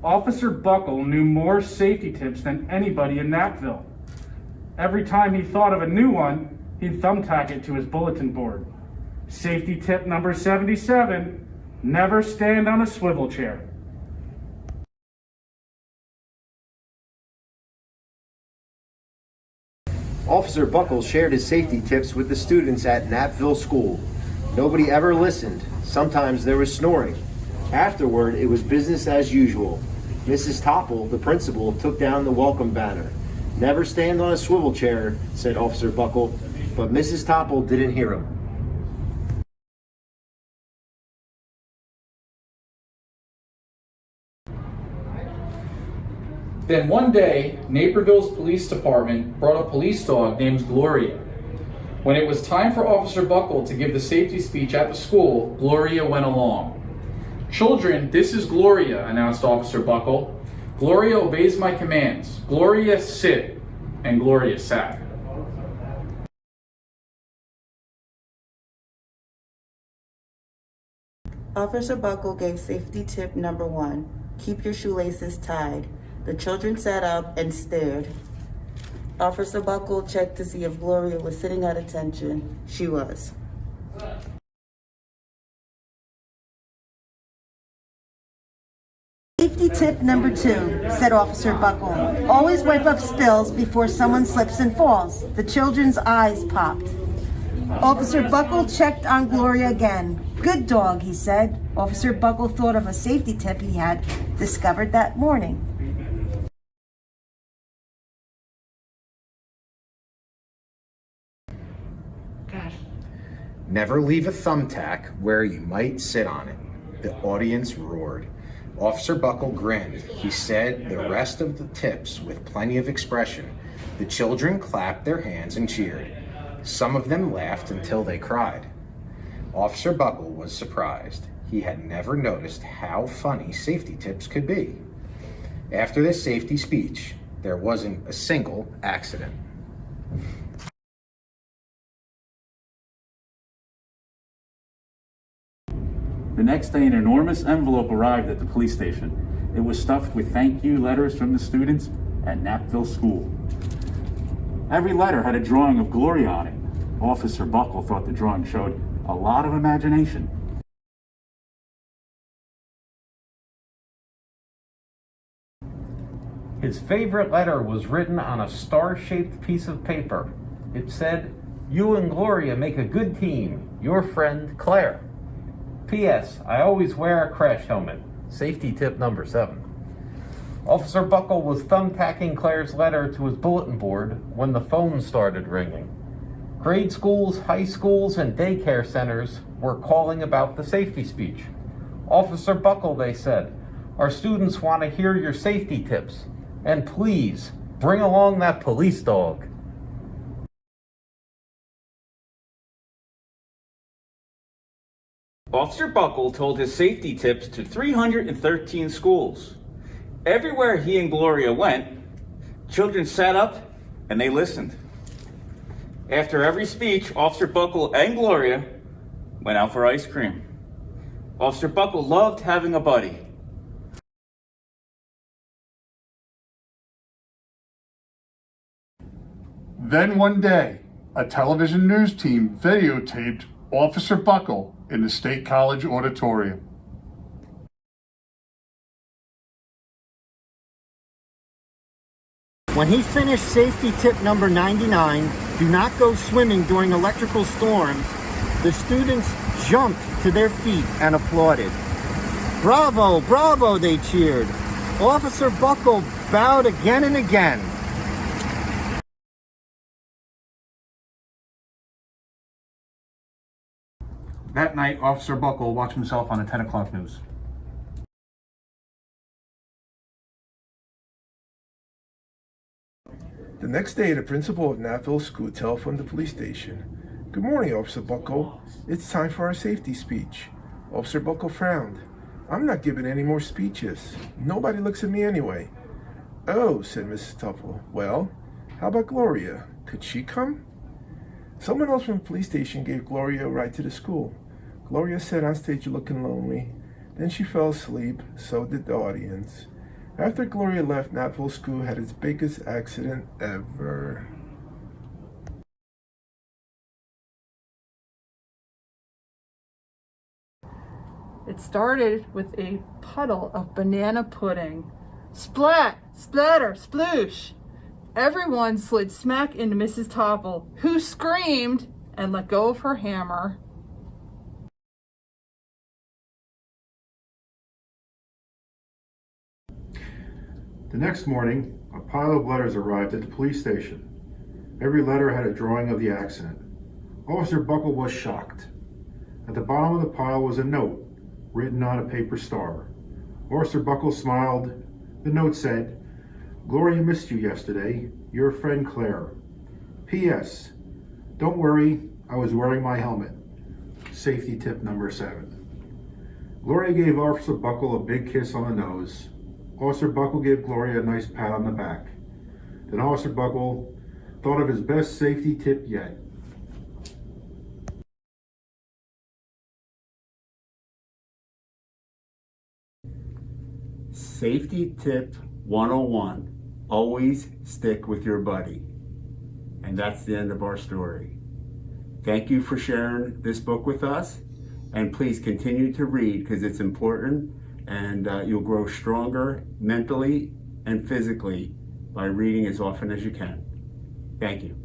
Officer Buckle knew more safety tips than anybody in Knappville. Every time he thought of a new one, he'd thumbtack it to his bulletin board. Safety tip number 77, never stand on a swivel chair. Officer Buckle shared his safety tips with the students at Knappville School. Nobody ever listened. Sometimes there was snoring. Afterward, it was business as usual. Mrs. Topple, the principal, took down the welcome banner. Never stand on a swivel chair, said Officer Buckle, but Mrs. Topple didn't hear him. Then one day, Naperville's police department brought a police dog named Gloria. When it was time for Officer Buckle to give the safety speech at the school, Gloria went along. "Children, this is Gloria," announced Officer Buckle. "Gloria obeys my commands. Gloria, sit." And Gloria sat. Officer Buckle gave safety tip number 1, keep your shoelaces tied. The children sat up and stared. Officer Buckle checked to see if Gloria was sitting at attention. She was. Safety tip number 2, said Officer Buckle. Always wipe up spills before someone slips and falls. The children's eyes popped. Officer Buckle checked on Gloria again. Good dog, he said. Officer Buckle thought of a safety tip he had discovered that morning. Never leave a thumbtack where you might sit on it. The audience roared. Officer Buckle grinned. He said the rest of the tips with plenty of expression. The children clapped their hands and cheered. Some of them laughed until they cried. Officer Buckle was surprised. He had never noticed how funny safety tips could be. After this safety speech, there wasn't a single accident. The next day, an enormous envelope arrived at the police station. It was stuffed with thank you letters from the students at Knappville School. Every letter had a drawing of Gloria on it. Officer Buckle thought the drawing showed a lot of imagination. His favorite letter was written on a star-shaped piece of paper. It said, "You and Gloria make a good team. Your friend, Claire. P.S. I always wear a crash helmet." Safety tip number 7. Officer Buckle was thumbtacking Claire's letter to his bulletin board when the phone started ringing. Grade schools, high schools, and daycare centers were calling about the safety speech. "Officer Buckle," they said, "our students want to hear your safety tips. And please, bring along that police dog." Officer Buckle told his safety tips to 313 schools. Everywhere he and Gloria went, children sat up and they listened. After every speech, Officer Buckle and Gloria went out for ice cream. Officer Buckle loved having a buddy. Then one day, a television news team videotaped Officer Buckle in the State College auditorium. When he finished safety tip number 99, do not go swimming during electrical storms, the students jumped to their feet and applauded. "Bravo, bravo," they cheered. Officer Buckle bowed again and again. That night, Officer Buckle watched himself on the 10 o'clock news. The next day, the principal of Knappville School telephoned the police station. "Good morning, Officer Buckle. It's time for our safety speech." Officer Buckle frowned. "I'm not giving any more speeches. Nobody looks at me anyway." "Oh," said Mrs. Tupple. "Well, how about Gloria? Could she come?" Someone else from the police station gave Gloria a ride to the school. Gloria sat on stage looking lonely. Then she fell asleep, so did the audience. After Gloria left, Napville School had its biggest accident ever. It started with a puddle of banana pudding. Splat, splatter, sploosh. Everyone slid smack into Mrs. Topple, who screamed and let go of her hammer. The next morning, a pile of letters arrived at the police station. Every letter had a drawing of the accident. Officer Buckle was shocked. At the bottom of the pile was a note written on a paper star. Officer Buckle smiled. The note said, "Gloria missed you yesterday. Your friend Claire. P.S. Don't worry, I was wearing my helmet." Safety tip number 7. Gloria gave Officer Buckle a big kiss on the nose. Officer Buckle gave Gloria a nice pat on the back. Then Officer Buckle thought of his best safety tip yet. Safety tip 101, always stick with your buddy. And that's the end of our story. Thank you for sharing this book with us, and please continue to read because it's important, and you'll grow stronger mentally and physically by reading as often as you can. Thank you.